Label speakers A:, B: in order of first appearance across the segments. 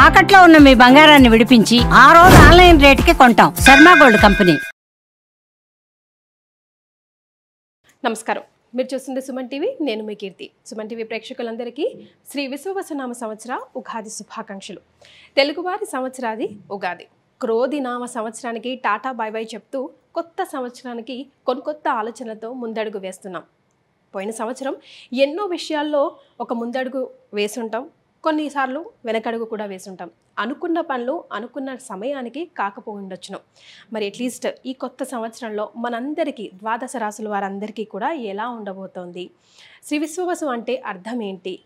A: తాకట్లో ఉన్న మీ బంగారాన్ని విడిపించి ఆ రోజు ఆన్లైన్ రేటుకి కొంటాం. Sharma gold company.
B: నమస్కారం, మీరు చూస్తుంది సుమన్ టీవీ. నేను మీ కీర్తి. సుమన్ టీవీ ప్రేక్షకులందరికీ శ్రీ విశ్వవసునామ సంవత్సర ఉగాది శుభాకాంక్షలు. తెలుగువారి సంవత్సరాది ఉగాది. క్రోధి నామ సంవత్సరానికి టాటా బై బై చెప్తూ కొత్త సంవత్సరానికి కొత్త ఆలోచనలతో ముందడుగు వేస్తున్నాం. పోయిన సంవత్సరం ఎన్నో విషయాల్లో ఒక ముందడుగు వేసుంటాం, కొన్నిసార్లు వెనకడుగు కూడా వేసుంటాం. అనుకున్న పనులు అనుకున్న సమయానికి కాకపోయిండొచ్చును. మరి అట్లీస్ట్ ఈ కొత్త సంవత్సరంలో మనందరికీ ద్వాదశ రాశుల వారందరికీ కూడా ఎలా ఉండబోతోంది, శ్రీ విశ్వవసు అంటే అర్థం ఏంటి,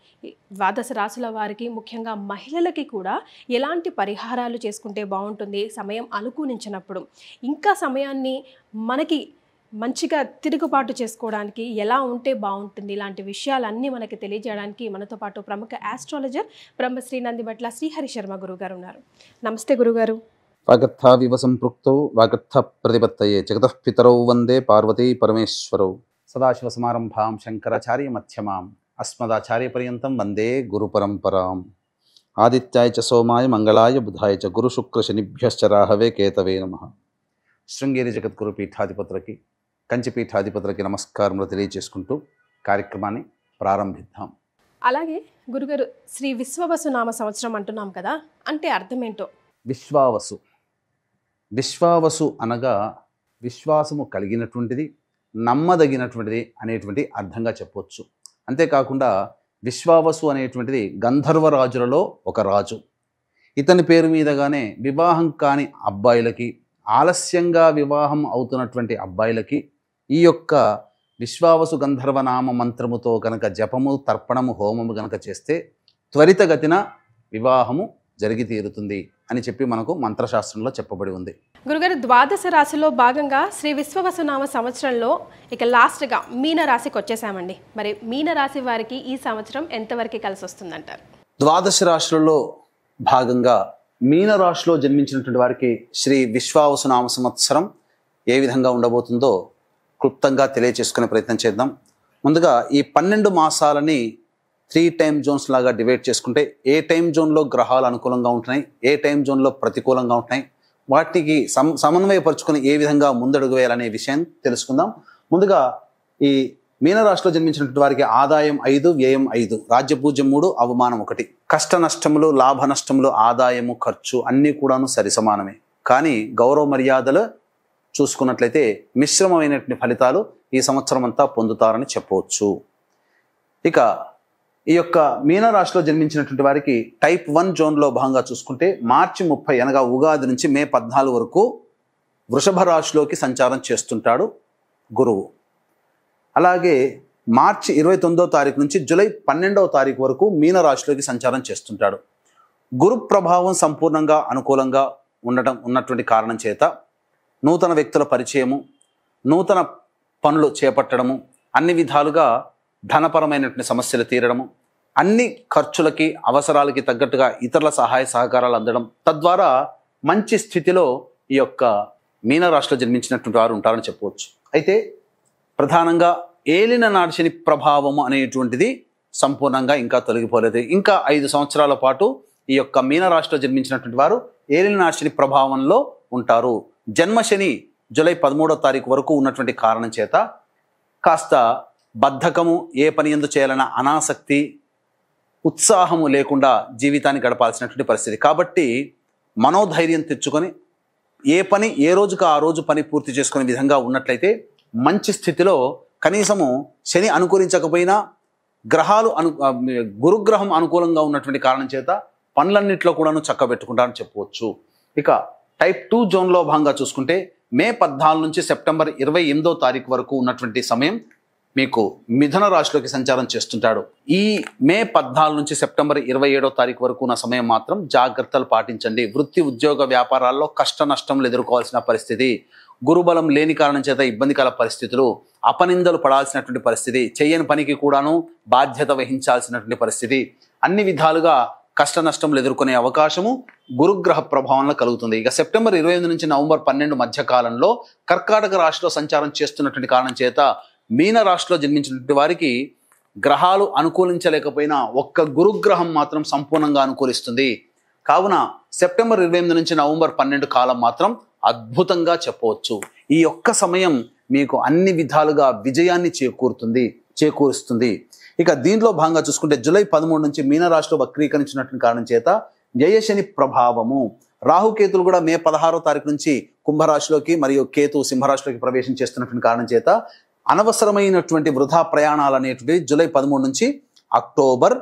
B: ద్వాదశ రాశుల వారికి ముఖ్యంగా మహిళలకి కూడా ఎలాంటి పరిహారాలు చేసుకుంటే బాగుంటుంది, సమయం అనుకూలించినప్పుడు ఇంకా సమయాన్ని మనకి మంచిగా తిరుగుబాటు చేసుకోవడానికి ఎలా ఉంటే బాగుంటుంది, ఇలాంటి విషయాలన్నీ మనకి తెలియజేయడానికి మనతో పాటు ప్రముఖ ఆస్ట్రాలజర్ బ్రహ్మశ్రీ నందిబట్ల శ్రీహరి శర్మ గురుగారు ఉన్నారు. నమస్తే గురుగారు.
C: వాగర్థావివ సంపృక్తౌ వాగర్థ ప్రతిపత్తయే జగతః పితరౌ వందే పార్వతీ పరమేశ్వరౌ. సదాశివ సమారంభాం శంకరాచార్య మధ్యమాం అస్మదాచార్య పర్యంతం వందే గురు పరంపరాం. ఆదిత్యాయ చ సోమాయ మంగళాయ బుధాయ చ గురు శుక్ర శనిభ్యశ్చ రాహవే కేతవే నమః. శృంగేరి జగద్గురు పీఠాధిపతులకి, కంచి పీఠాధిపతులకి నమస్కారములు తెలియజేసుకుంటూ కార్యక్రమాన్ని ప్రారంభిద్దాం.
B: అలాగే గురుగారు, శ్రీ విశ్వవసు నామ సంవత్సరం అంటున్నాం కదా, అంటే అర్థం ఏంటో?
C: విశ్వావసు. విశ్వావసు అనగా విశ్వాసము కలిగినటువంటిది, నమ్మదగినటువంటిది అనేటువంటి అర్థంగా చెప్పవచ్చు. అంతేకాకుండా విశ్వావసు అనేటువంటిది గంధర్వరాజులలో ఒక రాజు. ఇతని పేరు మీదగానే వివాహం కాని అబ్బాయిలకి, ఆలస్యంగా వివాహం అవుతున్నటువంటి అబ్బాయిలకి ఈ యొక్క విశ్వావసు గంధర్వనామ మంత్రముతో కనుక జపము, తర్పణము, హోమము కనుక చేస్తే త్వరితగతిన వివాహము జరిగి తీరుతుంది అని చెప్పి మనకు మంత్రశాస్త్రంలో చెప్పబడి ఉంది.
B: గురుగారు, ద్వాదశ రాశిలో భాగంగా శ్రీ విశ్వవసు నామ సంవత్సరంలో ఇక లాస్ట్గా మీన రాశికి వచ్చేసామండి. మరి మీన రాశి వారికి ఈ సంవత్సరం ఎంతవరకు కలిసి వస్తుందంటారు?
C: ద్వాదశ రాశులలో భాగంగా మీనరాశిలో జన్మించినటువంటి వారికి శ్రీ విశ్వావసు నామ సంవత్సరం ఏ విధంగా ఉండబోతుందో క్లుప్తంగా తెలియచేసుకునే ప్రయత్నం చేద్దాం. ముందుగా ఈ 12 మాసాలని 3 టైమ్ జోన్స్ లాగా డివైడ్ చేసుకుంటే ఏ టైం జోన్లో గ్రహాలు అనుకూలంగా ఉంటున్నాయి, ఏ టైం జోన్లో ప్రతికూలంగా ఉంటున్నాయి, వాటికి సమన్వయపరుచుకొని ఏ విధంగా ముందడుగు వేయాలనే విషయం తెలుసుకుందాం. ముందుగా ఈ మీనరాశిలో జన్మించినటువంటి వారికి ఆదాయం 5, వ్యయం 5, రాజ్యపూజ్యం 3, అవమానం 1. కష్ట నష్టములు, లాభ నష్టములు, ఆదాయము, ఖర్చు అన్నీ కూడాను సరి సమానమే. కానీ గౌరవ మర్యాదలు చూసుకున్నట్లయితే మిశ్రమమైనటువంటి ఫలితాలు ఈ సంవత్సరం అంతా పొందుతారని చెప్పవచ్చు. ఇక ఈ యొక్క మీనరాశిలో జన్మించినటువంటి వారికి టైప్ 1 జోన్లో భాగంగా చూసుకుంటే మార్చి 30 అనగా ఉగాది నుంచి మే 14 వరకు వృషభ రాశిలోకి సంచారం చేస్తుంటాడు గురువు. అలాగే మార్చి 29వ తారీఖు నుంచి జూలై 12వ తారీఖు వరకు మీనరాశిలోకి సంచారం చేస్తుంటాడు. గురు ప్రభావం సంపూర్ణంగా అనుకూలంగా ఉన్నటువంటి కారణం చేత నూతన వ్యక్తుల పరిచయము, నూతన పనులు చేపట్టడము, అన్ని విధాలుగా ధనపరమైనటువంటి సమస్యలు తీరడము, అన్ని ఖర్చులకి అవసరాలకి తగ్గట్టుగా ఇతరుల సహాయ సహకారాలు అందడం, తద్వారా మంచి స్థితిలో ఈ యొక్క మీనరాశిలో జన్మించినటువంటి వారు ఉంటారని చెప్పవచ్చు. అయితే ప్రధానంగా ఏలిన నాటి శని ప్రభావము అనేటువంటిది సంపూర్ణంగా ఇంకా తొలగిపోలేదు. ఇంకా 5 సంవత్సరాల పాటు ఈ యొక్క మీనరాశిలో జన్మించినటువంటి వారు ఏలిన నాటి శని ప్రభావంలో ఉంటారు. జన్మశని జూలై 13వ తారీఖు వరకు ఉన్నటువంటి కారణం చేత కాస్త బద్ధకము, ఏ పని ఎందు చేయాలన్న అనాసక్తి, ఉత్సాహము లేకుండా జీవితాన్ని గడపాల్సినటువంటి పరిస్థితి. కాబట్టి మనోధైర్యం తెచ్చుకొని ఏ పని ఏ రోజుకు ఆ రోజు పని పూర్తి చేసుకునే విధంగా ఉన్నట్లయితే మంచి స్థితిలో, కనీసము శని అనుకూలించకపోయినా గ్రహాలు గురుగ్రహం అనుకూలంగా ఉన్నటువంటి కారణం చేత పనులన్నింటిలో కూడాను చక్కబెట్టుకుంటారని చెప్పవచ్చు. ఇక టైప్ 2 జోన్లో భాగంగా చూసుకుంటే మే 14 నుంచి సెప్టెంబర్ 28వ తారీఖు వరకు ఉన్నటువంటి సమయం మీకు మిథున రాశిలోకి సంచారం చేస్తుంటాడు. ఈ మే 14 నుంచి సెప్టెంబర్ 27వ తారీఖు వరకు ఉన్న సమయం మాత్రం జాగ్రత్తలు పాటించండి. వృత్తి, ఉద్యోగ, వ్యాపారాల్లో కష్ట నష్టములు ఎదుర్కోవాల్సిన పరిస్థితి, గురుబలం లేని కారణం చేత ఇబ్బందికర పరిస్థితులు, అపనిందలు పడాల్సినటువంటి పరిస్థితి, చేయని పనికి కూడాను బాధ్యత వహించాల్సినటువంటి పరిస్థితి, అన్ని విధాలుగా కష్ట నష్టములు ఎదుర్కొనే అవకాశము గురుగ్రహ ప్రభావంలో కలుగుతుంది. ఇక సెప్టెంబర్ 28 నుంచి నవంబర్ 12 మధ్య కాలంలో కర్కాటక రాశిలో సంచారం చేస్తున్నటువంటి కారణం చేత మీన రాశిలో జన్మించినటువంటి వారికి గ్రహాలు అనుకూలించలేకపోయినా ఒక్క గురుగ్రహం మాత్రం సంపూర్ణంగా అనుకూలిస్తుంది. కావున సెప్టెంబర్ 28 నుంచి నవంబర్ 12 కాలం మాత్రం అద్భుతంగా చెప్పవచ్చు. ఈ ఒక్క సమయం మీకు అన్ని విధాలుగా విజయాన్ని చేకూరుస్తుంది. ఇక దీంట్లో భాగంగా చూసుకుంటే జూలై 13 నుంచి మీనరాశిలో వక్రీకరించినటువంటి కారణం చేత వ్యయశని ప్రభావము, రాహుకేతులు కూడా మే 16వ తారీఖు నుంచి కుంభరాశిలోకి మరియు కేతు సింహరాశిలోకి ప్రవేశం చేస్తున్నటువంటి కారణం చేత అనవసరమైనటువంటి వృధా ప్రయాణాలు అనేటువంటివి జూలై 13 నుంచి అక్టోబర్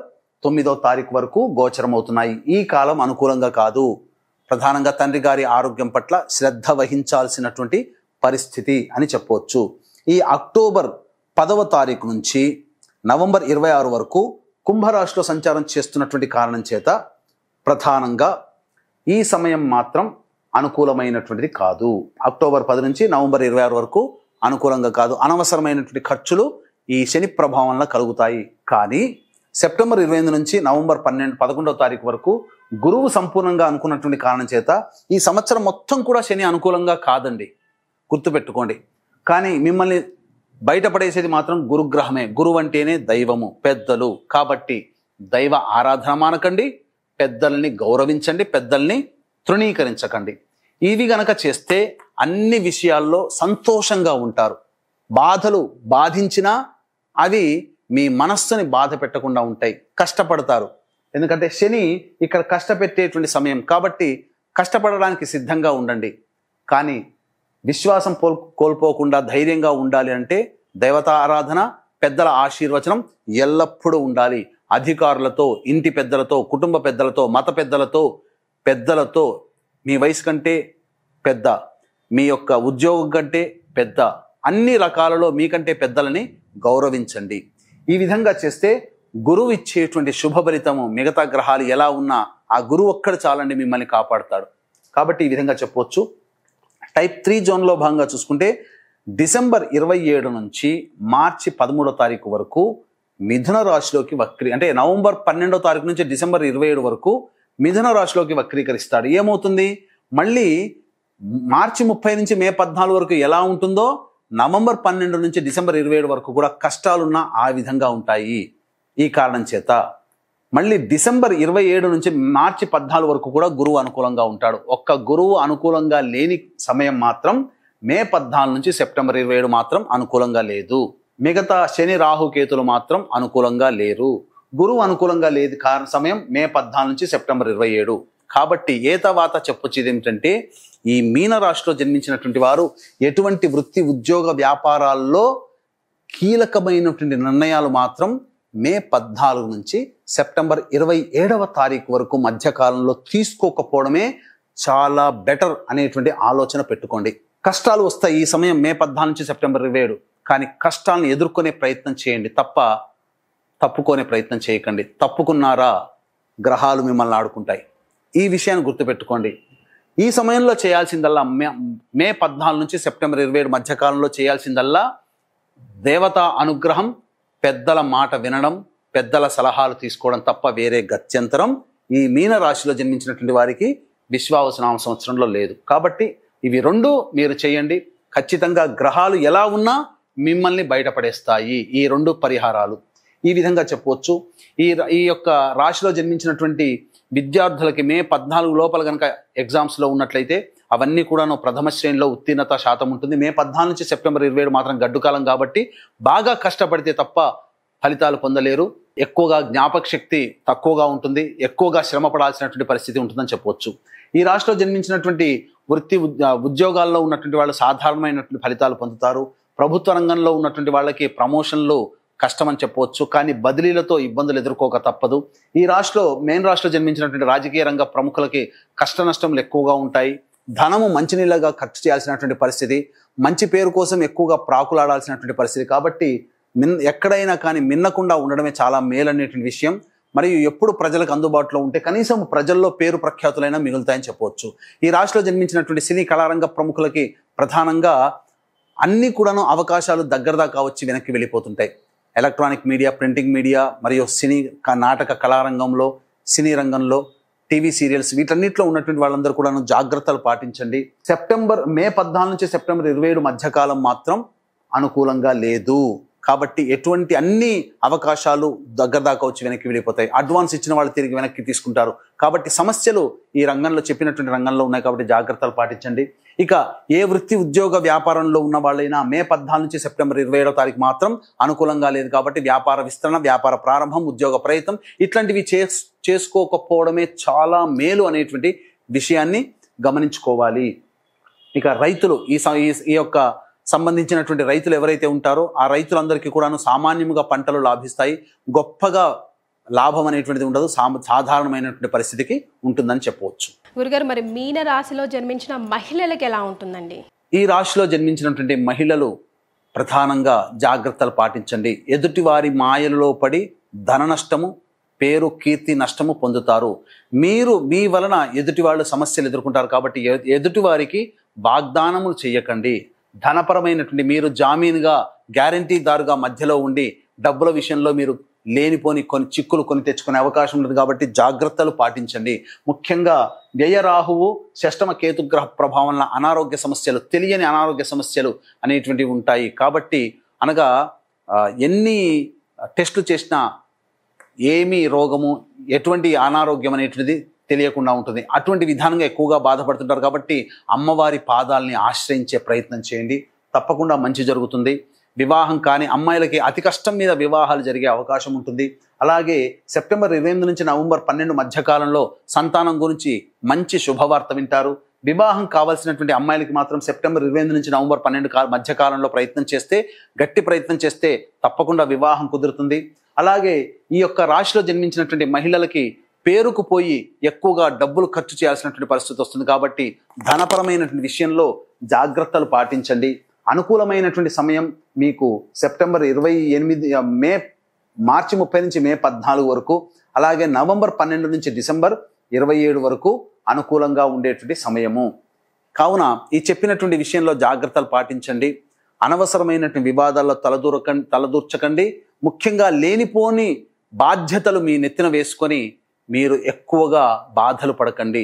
C: 9వ తారీఖు వరకు గోచరం అవుతున్నాయి. ఈ కాలం అనుకూలంగా కాదు. ప్రధానంగా తండ్రి గారి ఆరోగ్యం పట్ల శ్రద్ధ వహించాల్సినటువంటి పరిస్థితి అని చెప్పవచ్చు. ఈ అక్టోబర్ 10వ తారీఖు నుంచి నవంబర్ 26 వరకు కుంభరాశిలో సంచారం చేస్తున్నటువంటి కారణం చేత ప్రధానంగా ఈ సమయం మాత్రం అనుకూలమైనటువంటిది కాదు. అక్టోబర్ 10 నుంచి నవంబర్ 26 వరకు అనుకూలంగా కాదు. అనవసరమైనటువంటి ఖర్చులు ఈ శని ప్రభావం వల్ల కలుగుతాయి. కానీ సెప్టెంబర్ 28 నుంచి నవంబర్ 11వ తారీఖు వరకు గురువు సంపూర్ణంగా అనుకున్నటువంటి కారణం చేత ఈ సంవత్సరం మొత్తం కూడా శని అనుకూలంగా కాదండి, గుర్తుపెట్టుకోండి. కానీ మిమ్మల్ని బయటపడేసేది మాత్రం గురుగ్రహమే. గురువు అంటేనే దైవము, పెద్దలు. కాబట్టి దైవ ఆరాధన మానకండి, పెద్దల్ని గౌరవించండి, పెద్దల్ని తృణీకరించకండి. ఇవి గనక చేస్తే అన్ని విషయాల్లో సంతోషంగా ఉంటారు. బాధలు బాధించినా అవి మీ మనస్సుని బాధ పెట్టకుండా ఉంటాయి. కష్టపడతారు, ఎందుకంటే శని ఇక్కడ కష్టపెట్టేటువంటి సమయం కాబట్టి కష్టపడడానికి సిద్ధంగా ఉండండి. కానీ విశ్వాసం కోల్పోకుండా ధైర్యంగా ఉండాలి అంటే దేవతా ఆరాధన, పెద్దల ఆశీర్వచనం ఎల్లప్పుడూ ఉండాలి. అధికారులతో, ఇంటి పెద్దలతో, కుటుంబ పెద్దలతో, మత పెద్దలతో, మీ వయసు కంటే పెద్ద, మీ యొక్క ఉద్యోగం కంటే పెద్ద, అన్ని రకాలలో మీకంటే పెద్దలని గౌరవించండి. ఈ విధంగా చేస్తే గురువు ఇచ్చేటువంటి శుభ ఫలితము మిగతా గ్రహాలు ఎలా ఉన్నా ఆ గురువు ఒక్కడు చాలండి మిమ్మల్ని కాపాడుతాడు. కాబట్టి ఈ విధంగా చెప్పవచ్చు. టైప్ 3 జోన్లో భాగంగా చూసుకుంటే డిసెంబర్ 27 నుంచి మార్చి 13వ తారీఖు వరకు మిథున రాశిలోకి అంటే నవంబర్ 12వ తారీఖు నుంచి డిసెంబర్ 27 వరకు మిథున రాశిలోకి వక్రీకరిస్తాడు. ఏమవుతుంది, మళ్ళీ మార్చి 30 నుంచి మే 14 వరకు ఎలా ఉంటుందో నవంబర్ 12 నుంచి డిసెంబర్ 27 వరకు కూడా కష్టాలున్నా ఆ విధంగా ఉంటాయి. ఈ కారణం చేత మళ్ళీ డిసెంబర్ 27 నుంచి మార్చి 14 వరకు కూడా గురువు అనుకూలంగా ఉంటాడు. ఒక్క గురువు అనుకూలంగా లేని సమయం మాత్రం మే 14 నుంచి సెప్టెంబర్ 27 మాత్రం అనుకూలంగా లేదు. మిగతా శని రాహు కేతులు మాత్రం అనుకూలంగా లేరు. గురువు అనుకూలంగా లేదు సమయం మే 14 నుంచి సెప్టెంబర్ 27. కాబట్టి ఏతవాత చెప్పొచ్చేది ఏమిటంటే ఈ మీన రాశిలో జన్మించినటువంటి వారు ఎటువంటి వృత్తి, ఉద్యోగ, వ్యాపారాల్లో కీలకమైనటువంటి నిర్ణయాలు మాత్రం మే 14 నుంచి సెప్టెంబర్ 27వ తారీఖు వరకు మధ్యకాలంలో తీసుకోకపోవడమే చాలా బెటర్ అనేటువంటి ఆలోచన పెట్టుకోండి. కష్టాలు వస్తాయి ఈ సమయం మే 14 నుంచి సెప్టెంబర్ 27, కానీ కష్టాలను ఎదుర్కొనే ప్రయత్నం చేయండి తప్ప తప్పుకునే ప్రయత్నం చేయకండి. తప్పుకున్నారా గ్రహాలు మిమ్మల్ని ఆడుకుంటాయి. ఈ విషయాన్ని గుర్తుపెట్టుకోండి. ఈ సమయంలో చేయాల్సిందల్లా మే 14 నుంచి సెప్టెంబర్ 27 మధ్యకాలంలో చేయాల్సిందల్లా దేవతా అనుగ్రహం, పెద్దల మాట వినడం, పెద్దల సలహాలు తీసుకోవడం తప్ప వేరే గత్యంతరం ఈ మీన రాశిలో జన్మించినటువంటి వారికి విశ్వావసునామ సంవత్సరంలో లేదు. కాబట్టి ఇవి రెండు మీరు చేయండి. ఖచ్చితంగా గ్రహాలు ఎలా ఉన్నా మిమ్మల్ని బయటపడేస్తాయి ఈ రెండు పరిహారాలు. ఈ విధంగా చెప్పవచ్చు. ఈ యొక్క రాశిలో జన్మించినటువంటి విద్యార్థులకి మే 14 లోపల కనుక ఎగ్జామ్స్లో ఉన్నట్లయితే అవన్నీ కూడాను ప్రథమ శ్రేణిలో ఉత్తీర్ణత శాతం ఉంటుంది. మే 14 నుంచి సెప్టెంబర్ 27 మాత్రం గడ్డు కాలం కాబట్టి బాగా కష్టపడితే తప్ప ఫలితాలు పొందలేరు. ఎక్కువగా జ్ఞాపక శక్తి తక్కువగా ఉంటుంది, ఎక్కువగా శ్రమ పడాల్సినటువంటి పరిస్థితి ఉంటుందని చెప్పవచ్చు. ఈ రాశిలో జన్మించినటువంటి వృత్తి ఉద్యోగాల్లో ఉన్నటువంటి వాళ్ళు సాధారణమైనటువంటి ఫలితాలు పొందుతారు. ప్రభుత్వ రంగంలో ఉన్నటువంటి వాళ్ళకి ప్రమోషన్లు కష్టమని చెప్పవచ్చు, కానీ బదిలీలతో ఇబ్బందులు ఎదుర్కోక తప్పదు. ఈ రాశిలో మెయిన్ రాశిలో జన్మించినటువంటి రాజకీయ రంగ ప్రముఖులకి కష్ట నష్టములు ఎక్కువగా ఉంటాయి. ధనము మంచినీళ్ళగా ఖర్చు చేయాల్సినటువంటి పరిస్థితి, మంచి పేరు కోసం ఎక్కువగా ప్రాకులాడాల్సినటువంటి పరిస్థితి. కాబట్టి ఎక్కడైనా కానీ మిన్నకుండా ఉండడమే చాలా మేలనేటువంటి విషయం. మరియు ఎప్పుడు ప్రజలకు అందుబాటులో ఉంటే కనీసం ప్రజల్లో పేరు ప్రఖ్యాతులైనా మిగులుతాయని చెప్పవచ్చు. ఈ రాశిలో జన్మించినటువంటి సినీ కళారంగ ప్రముఖులకి ప్రధానంగా అన్ని కూడాను అవకాశాలు దగ్గర దాకా వచ్చి వెనక్కి వెళ్ళిపోతుంటాయి. ఎలక్ట్రానిక్ మీడియా, ప్రింటింగ్ మీడియా మరియు సినీ నాటక కళారంగంలో, సినీ రంగంలో, టీవీ సీరియల్స్ వీటన్నిటిలో ఉన్నటువంటి వాళ్ళందరూ కూడా జాగ్రత్తలు పాటించండి. మే 14 నుంచి సెప్టెంబర్ 27 మధ్యకాలం మాత్రం అనుకూలంగా లేదు. కాబట్టి ఎటువంటి అన్ని అవకాశాలు దగ్గర దాకా వచ్చి వెనక్కి వెళ్ళిపోతాయి. అడ్వాన్స్ ఇచ్చిన వాళ్ళు తిరిగి వెనక్కి తీసుకుంటారు. కాబట్టి సమస్యలు ఈ రంగంలో చెప్పినటువంటి రంగంలో ఉన్నాయి కాబట్టి జాగ్రత్తలు పాటించండి. ఇక ఏ వృత్తి ఉద్యోగ వ్యాపారంలో ఉన్న వాళ్ళైనా మే 14 నుంచి సెప్టెంబర్ 27వ తారీఖు మాత్రం అనుకూలంగా లేదు. కాబట్టి వ్యాపార విస్తరణ, వ్యాపార ప్రారంభం, ఉద్యోగ ప్రయత్నం ఇట్లాంటివి చేసుకోకపోవడమే చాలా మేలు అనేటువంటి విషయాన్ని గమనించుకోవాలి. ఇక రైతులు ఈ యొక్క సంబంధించినటువంటి రైతులు ఎవరైతే ఉంటారో ఆ రైతులందరికీ కూడాను సామాన్యముగా పంటలు లాభిస్తాయి. గొప్పగా లాభం అనేటువంటిది ఉండదు, సాధారణమైనటువంటి పరిస్థితికి ఉంటుందని చెప్పవచ్చు.
B: గురుగారు, మరి మీన రాశిలో జన్మించిన మహిళలకు ఎలా ఉంటుందండి?
C: ఈ రాశిలో జన్మించినటువంటి మహిళలు ప్రధానంగా జాగ్రత్తలు పాటించండి. ఎదుటి వారి మాయలలో పడి ధన నష్టము, పేరు, కీర్తి నష్టము పొందుతారు. మీ వలన ఎదుటి వాళ్ళు సమస్యలు ఎదుర్కొంటారు. కాబట్టి ఎదుటి వారికి వాగ్దానములు చేయకండి. ధనపరమైనటువంటి మీరు జామీనుగా, గ్యారంటీదారుగా మధ్యలో ఉండి డబ్బుల విషయంలో మీరు లేనిపోని కొన్ని చిక్కులు కొని తెచ్చుకునే అవకాశం ఉంటుంది. కాబట్టి జాగ్రత్తలు పాటించండి. ముఖ్యంగా వ్యయరాహువు, షష్టమ కేతుగ్రహ ప్రభావం వలన అనారోగ్య సమస్యలు, తెలియని అనారోగ్య సమస్యలు అనేటువంటివి ఉంటాయి. కాబట్టి అనగా ఎన్ని టెస్టులు చేసినా ఏమీ రోగము, ఎటువంటి అనారోగ్యం అనేటువంటిది తెలియకుండా ఉంటుంది. అటువంటి విధానంగా ఎక్కువగా బాధపడుతుంటారు. కాబట్టి అమ్మవారి పాదాలని ఆశ్రయించే ప్రయత్నం చేయండి, తప్పకుండా మంచి జరుగుతుంది. వివాహం కాని అమ్మాయిలకి అతి కష్టం మీద వివాహాలు జరిగే అవకాశం ఉంటుంది. అలాగే సెప్టెంబర్ 28 నుంచి నవంబర్ 12 మధ్యకాలంలో సంతానం గురించి మంచి శుభవార్త వింటారు. వివాహం కావాల్సినటువంటి అమ్మాయిలకి మాత్రం సెప్టెంబర్ 28 నుంచి నవంబర్ 12 మధ్యకాలంలో గట్టి ప్రయత్నం చేస్తే తప్పకుండా వివాహం కుదురుతుంది. అలాగే ఈ యొక్క రాశిలో జన్మించినటువంటి మహిళలకి పేరుకు పోయి ఎక్కువగా డబ్బులు ఖర్చు చేయాల్సినటువంటి పరిస్థితి వస్తుంది. కాబట్టి ధనపరమైనటువంటి విషయంలో జాగ్రత్తలు పాటించండి. అనుకూలమైనటువంటి సమయం మీకు సెప్టెంబర్ 28, మార్చి 30 నుంచి మే 14 వరకు, అలాగే నవంబర్ 12 నుంచి డిసెంబర్ 27 వరకు అనుకూలంగా ఉండేటువంటి సమయము. కావున ఈ చెప్పినటువంటి విషయంలో జాగ్రత్తలు పాటించండి. అనవసరమైనటువంటి వివాదాల్లో తలదూర్చకండి. ముఖ్యంగా లేనిపోని బాధ్యతలు మీ నెత్తిన వేసుకొని మీరు ఎక్కువగా బాధలు పడకండి.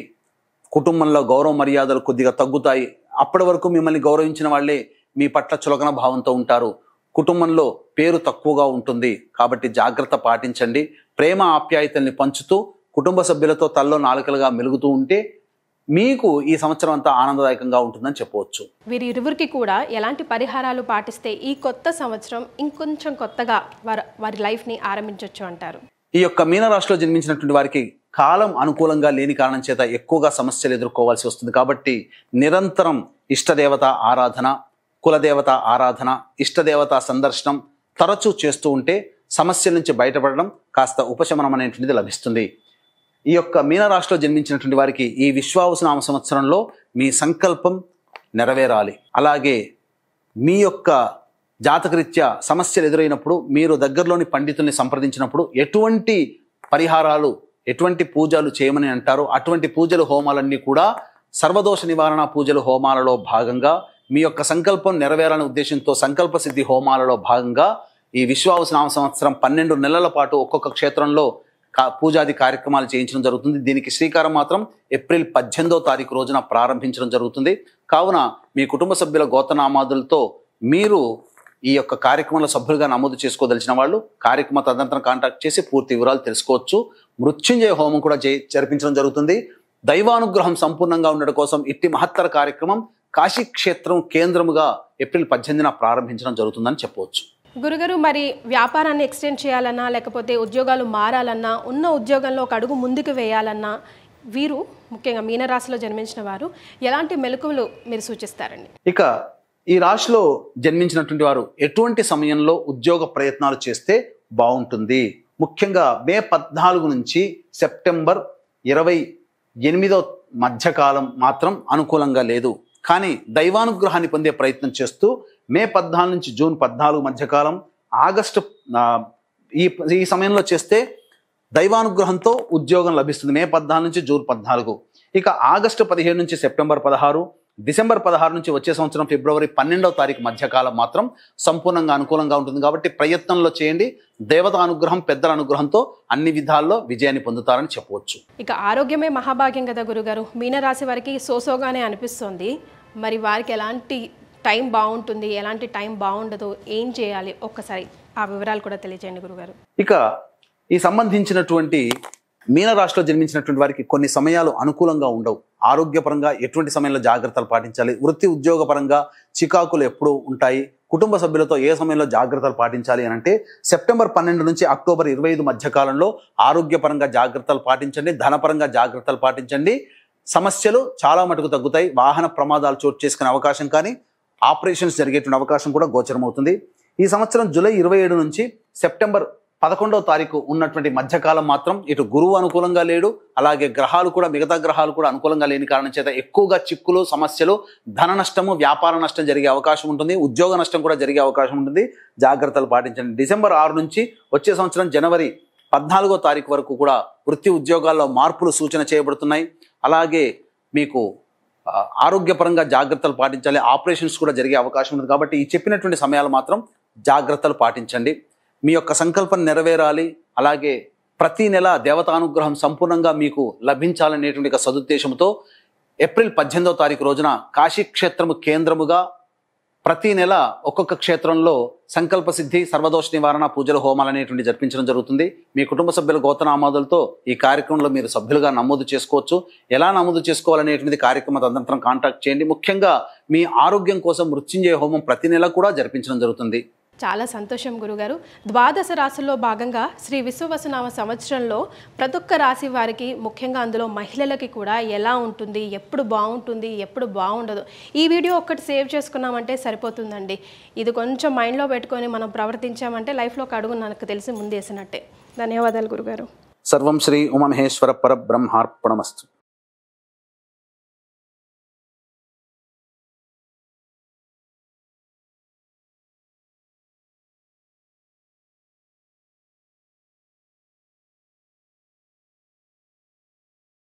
C: కుటుంబంలో గౌరవ మర్యాదలు కొద్దిగా తగ్గుతాయి. అప్పటి వరకు మిమ్మల్ని గౌరవించిన వాళ్ళే మీ పట్ల చులకన భావంతో ఉంటారు. కుటుంబంలో పేరు తక్కువగా ఉంటుంది. కాబట్టి జాగ్రత్త పాటించండి. ప్రేమ ఆప్యాయతల్ని పంచుతూ కుటుంబ సభ్యులతో తల్లో నాలుకలుగా మెలుగుతూ ఉంటే మీకు ఈ సంవత్సరం అంతా ఆనందదాయకంగా ఉంటుందని చెప్పవచ్చు.
B: వీరిరువురికి కూడా ఎలాంటి పరిహారాలు పాటిస్తే ఈ కొత్త సంవత్సరం ఇంకొంచెం కొత్తగా వారి లైఫ్ని ఆరంభించవచ్చు అంటారు?
C: ఈ యొక్క మీనరాశిలో జన్మించినటువంటి వారికి కాలం అనుకూలంగా లేని కారణం చేత ఎక్కువగా సమస్యలు ఎదుర్కోవాల్సి వస్తుంది. కాబట్టి నిరంతరం ఇష్టదేవత ఆరాధన, కులదేవత ఆరాధన, ఇష్టదేవత సందర్శనం తరచూ చేస్తూ ఉంటే సమస్యల నుంచి బయటపడడం, కాస్త ఉపశమనం అనేటువంటిది లభిస్తుంది. ఈ యొక్క మీనరాశిలో జన్మించినటువంటి వారికి ఈ విశ్వావసునామ సంవత్సరంలో మీ సంకల్పం నెరవేరాలి. అలాగే మీ యొక్క జాతకరీత్యా సమస్యలు ఎదురైనప్పుడు మీరు దగ్గరలోని పండితుల్ని సంప్రదించినప్పుడు ఎటువంటి పరిహారాలు, ఎటువంటి పూజలు చేయమని అంటారో అటువంటి పూజలు, హోమాలన్నీ కూడా సర్వదోష నివారణ పూజలు, హోమాలలో భాగంగా మీ యొక్క సంకల్పం నెరవేరాలనే ఉద్దేశంతో సంకల్ప సిద్ధి హోమాలలో భాగంగా ఈ విశ్వావసునామ సంవత్సరం 12 నెలల పాటు ఒక్కొక్క క్షేత్రంలో పూజాది కార్యక్రమాలు చేయించడం జరుగుతుంది. దీనికి శ్రీకారం మాత్రం ఏప్రిల్ 18వ తారీఖు రోజున ప్రారంభించడం జరుగుతుంది. కావున మీ కుటుంబ సభ్యుల గోత్రనామాదులతో మీరు ఈ యొక్క కార్యక్రమంలో సభ్యులుగా నమోదు చేసుకోదలిచిన వాళ్ళు కార్యక్రమ తదనంతరం కాంటాక్ట్ చేసి పూర్తి వివరాలు తెలుసుకోవచ్చు. మృత్యుంజయ హోమం కూడా జరిపించడం జరుగుతుంది. దైవానుగ్రహం సంపూర్ణంగా ఉండడం కోసం ఇట్టి మహత్తర కార్యక్రమం కాశీ క్షేత్రం కేంద్రముగా ఏప్రిల్ 18న ప్రారంభించడం జరుగుతుందని చెప్పవచ్చు.
B: గురుగారు, మరి వ్యాపారాన్ని ఎక్స్టెండ్ చేయాలన్నా లేకపోతే ఉద్యోగాలు మారాలన్నా, ఉన్న ఉద్యోగంలో ఒక అడుగు ముందుకు వేయాలన్నా వీరు ముఖ్యంగా మీనరాశిలో జన్మించిన వారు ఎలాంటి మెలకువలు మీరు సూచిస్తారండి?
C: ఇక ఈ రాశిలో జన్మించినటువంటి వారు ఎటువంటి సమయంలో ఉద్యోగ ప్రయత్నాలు చేస్తే బాగుంటుంది? ముఖ్యంగా మే 14 నుంచి సెప్టెంబర్ 28 మధ్యకాలం మాత్రం అనుకూలంగా లేదు. కానీ దైవానుగ్రహాన్ని పొందే ప్రయత్నం చేస్తూ మే 14 నుంచి జూన్ 14 మధ్యకాలం, ఆగస్టు ఈ సమయంలో చేస్తే దైవానుగ్రహంతో ఉద్యోగం లభిస్తుంది. మే 14 నుంచి జూన్ 14. ఇక ఆగస్టు 15 నుంచి సెప్టెంబర్ 16, డిసెంబర్ 16 నుంచి వచ్చే సంవత్సరం ఫిబ్రవరి 12వ తారీఖు మధ్యకాలం మాత్రం సంపూర్ణంగా అనుకూలంగా ఉంటుంది. కాబట్టి ప్రయత్నంలో చేయండి. దేవత అనుగ్రహం, పెద్దల అనుగ్రహంతో అన్ని విధాల్లో విజయాన్ని పొందుతారని చెప్పవచ్చు.
B: ఇక ఆరోగ్యమే మహాభాగ్యం కదా గురుగారు. మీనరాశి వారికి సోసోగానే అనిపిస్తుంది. మరి వారికి ఎలాంటి టైం బాగుంటుంది, ఎలాంటి టైం బాగుండదు, ఏం చేయాలి, ఒక్కసారి ఆ వివరాలు కూడా తెలియజేయండి గురుగారు.
C: ఇక ఈ సంబంధించినటువంటి మీనరాశిలో జన్మించినటువంటి వారికి కొన్ని సమయాలు అనుకూలంగా ఉండవు. ఆరోగ్యపరంగా ఎటువంటి సమయంలో జాగ్రత్తలు పాటించాలి, వృత్తి ఉద్యోగపరంగా చికాకులు ఎప్పుడూ ఉంటాయి, కుటుంబ సభ్యులతో ఏ సమయంలో జాగ్రత్తలు పాటించాలి అని అంటే సెప్టెంబర్ 12 నుంచి అక్టోబర్ 25 మధ్య కాలంలో ఆరోగ్యపరంగా జాగ్రత్తలు పాటించండి, ధనపరంగా జాగ్రత్తలు పాటించండి. సమస్యలు చాలా మటుకు తగ్గుతాయి. వాహన ప్రమాదాలు చోటు చేసుకునే అవకాశం కానీ ఆపరేషన్స్ జరిగేటువంటి అవకాశం కూడా గోచరమవుతుంది. ఈ సంవత్సరం జూలై 27 నుంచి సెప్టెంబర్ 11వ తారీఖు ఉన్నటువంటి మధ్యకాలం మాత్రం ఇటు గురువు అనుకూలంగా లేడు, అలాగే గ్రహాలు కూడా మిగతా గ్రహాలు కూడా అనుకూలంగా లేని కారణం చేత ఎక్కువగా చిక్కులు, సమస్యలు, ధన నష్టము, వ్యాపార నష్టం జరిగే అవకాశం ఉంటుంది, ఉద్యోగ నష్టం కూడా జరిగే అవకాశం ఉంటుంది. జాగ్రత్తలు పాటించండి. డిసెంబర్ 6 నుంచి వచ్చే సంవత్సరం జనవరి 14వ తారీఖు వరకు కూడా వృత్తి ఉద్యోగాల్లో మార్పులు సూచన చేయబడుతున్నాయి. అలాగే మీకు ఆరోగ్యపరంగా జాగ్రత్తలు పాటించాలి, ఆపరేషన్స్ కూడా జరిగే అవకాశం ఉంది. కాబట్టి ఈ చెప్పినటువంటి సమయాలు మాత్రం జాగ్రత్తలు పాటించండి. మీ యొక్క సంకల్పం నెరవేరాలి, అలాగే ప్రతి నెల దేవతానుగ్రహం సంపూర్ణంగా మీకు లభించాలనేటువంటి సదుద్దేశంతో ఏప్రిల్ 18వ తారీఖు రోజున కాశీ క్షేత్రము కేంద్రముగా ప్రతి నెల ఒక్కొక్క క్షేత్రంలో సంకల్ప సిద్ధి, సర్వదోష నివారణ పూజలు, హోమాలు అనేటువంటి జరిపించడం జరుగుతుంది. మీ కుటుంబ సభ్యుల గోత్రనామాదులతో ఈ కార్యక్రమంలో మీరు సభ్యులుగా నమోదు చేసుకోవచ్చు. ఎలా నమోదు చేసుకోవాలనేటువంటి కార్యక్రమం తదనంతరం కాంటాక్ట్ చేయండి. ముఖ్యంగా మీ ఆరోగ్యం కోసం మృత్యుంజయ హోమం ప్రతి నెల కూడా జరిపించడం జరుగుతుంది.
B: చాలా సంతోషం గురుగారు. ద్వాదశ రాశుల్లో భాగంగా శ్రీ విశ్వవసునామ సంవత్సరంలో ప్రతి ఒక్క రాశి వారికి, ముఖ్యంగా అందులో మహిళలకి కూడా ఎలా ఉంటుంది, ఎప్పుడు బాగుంటుంది, ఎప్పుడు బాగుండదు, ఈ వీడియో ఒక్కటి సేవ్ చేసుకున్నామంటే సరిపోతుందండి. ఇది కొంచెం మైండ్లో పెట్టుకొని మనం ప్రవర్తించామంటే లైఫ్లో ఒక అడుగు నాకు తెలిసి ముందేసినట్టే. ధన్యవాదాలు గురుగారు.
C: సర్వం శ్రీ ఉమామహేశ్వర పరబ్రహ్మార్పణమస్తు.